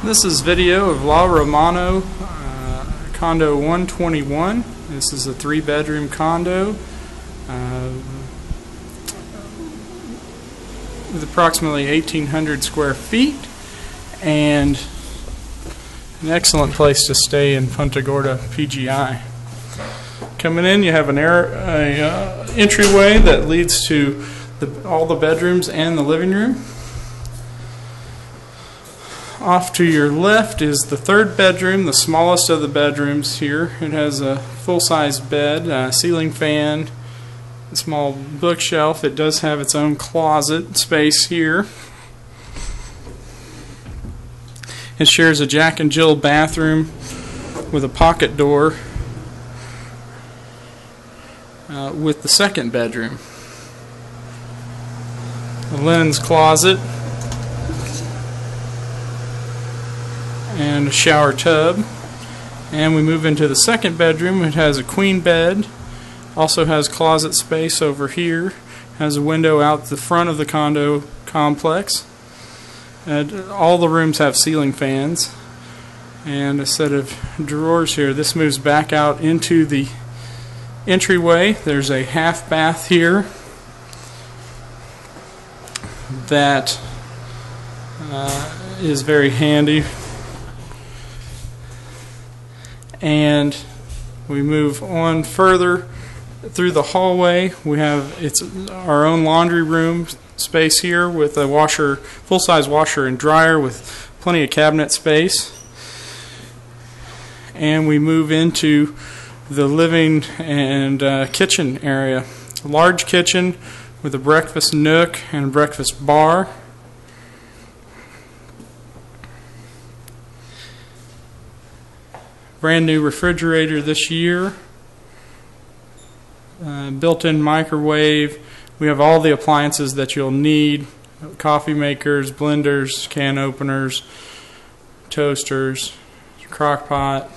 This is video of La Romano Condo 121. This is a 3-bedroom condo with approximately 1,800 square feet and an excellent place to stay in Punta Gorda, PGI. Coming in, you have an entryway that leads to all the bedrooms and the living room. Off to your left is the 3rd bedroom, the smallest of the bedrooms here. It has a full-size bed, ceiling fan, a small bookshelf. It does have its own closet space here. It shares a Jack and Jill bathroom with a pocket door with the 2nd bedroom. A linens closet and a shower tub. And we move into the 2nd bedroom. It has a queen bed, also has closet space over here, has a window out the front of the condo complex, and all the rooms have ceiling fans and a set of drawers here. This moves back out into the entryway. There's a half bath here that is very handy. And we move on further through the hallway. We have our own laundry room space here with a washer, full-size washer and dryer with plenty of cabinet space. And we move into the living and kitchen area. A large kitchen with a breakfast nook and a breakfast bar. Brand new refrigerator this year, built-in microwave. We have all the appliances that you'll need: coffee makers, blenders, can openers, toasters, crock pot.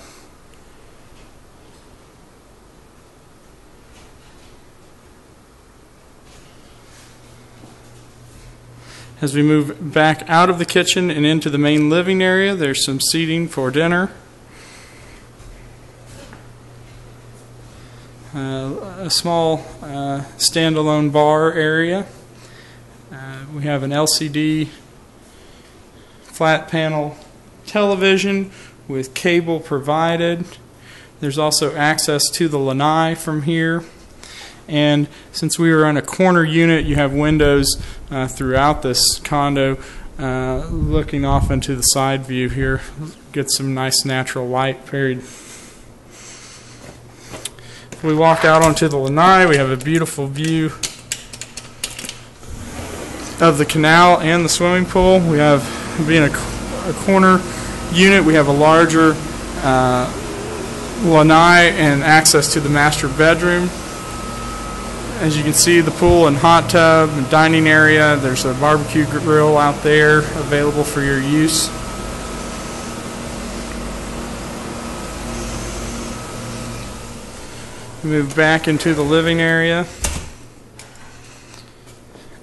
As we move back out of the kitchen and into the main living area, there's some seating for dinner. A small standalone bar area. We have an LCD flat panel television with cable provided. There's also access to the lanai from here. And since we are on a corner unit, you have windows throughout this condo looking off into the side view here. Get some nice natural light period. We walk out onto the lanai. We have a beautiful view of the canal and the swimming pool. We have, being a corner unit, we have a larger lanai and access to the master bedroom. As you can see, the pool and hot tub and dining area. There's a barbecue grill out there available for your use. Move back into the living area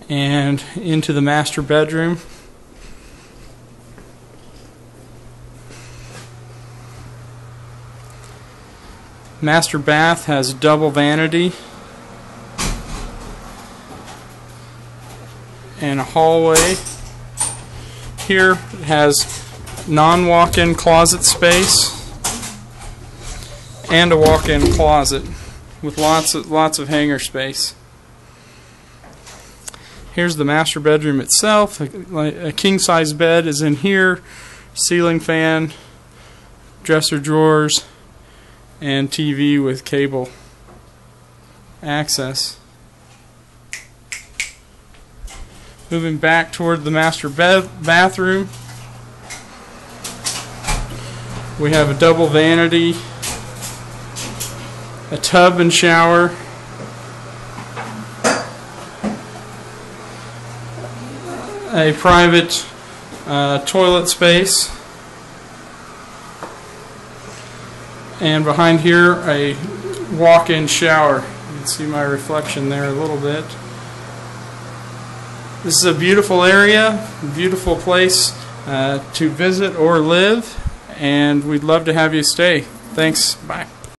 and into the master bedroom. Master bath has double vanity and a hallway. Here it has non-walk-in closet space and a walk-in closet with lots of hanger space. Here's the master bedroom itself. A king-size bed is in here, ceiling fan, dresser drawers, and TV with cable access. Moving back toward the master bathroom, we have a double vanity, a tub and shower, a private toilet space, and behind here a walk-in shower. You can see my reflection there a little bit. This is a beautiful area, beautiful place to visit or live, and we'd love to have you stay. Thanks. Bye.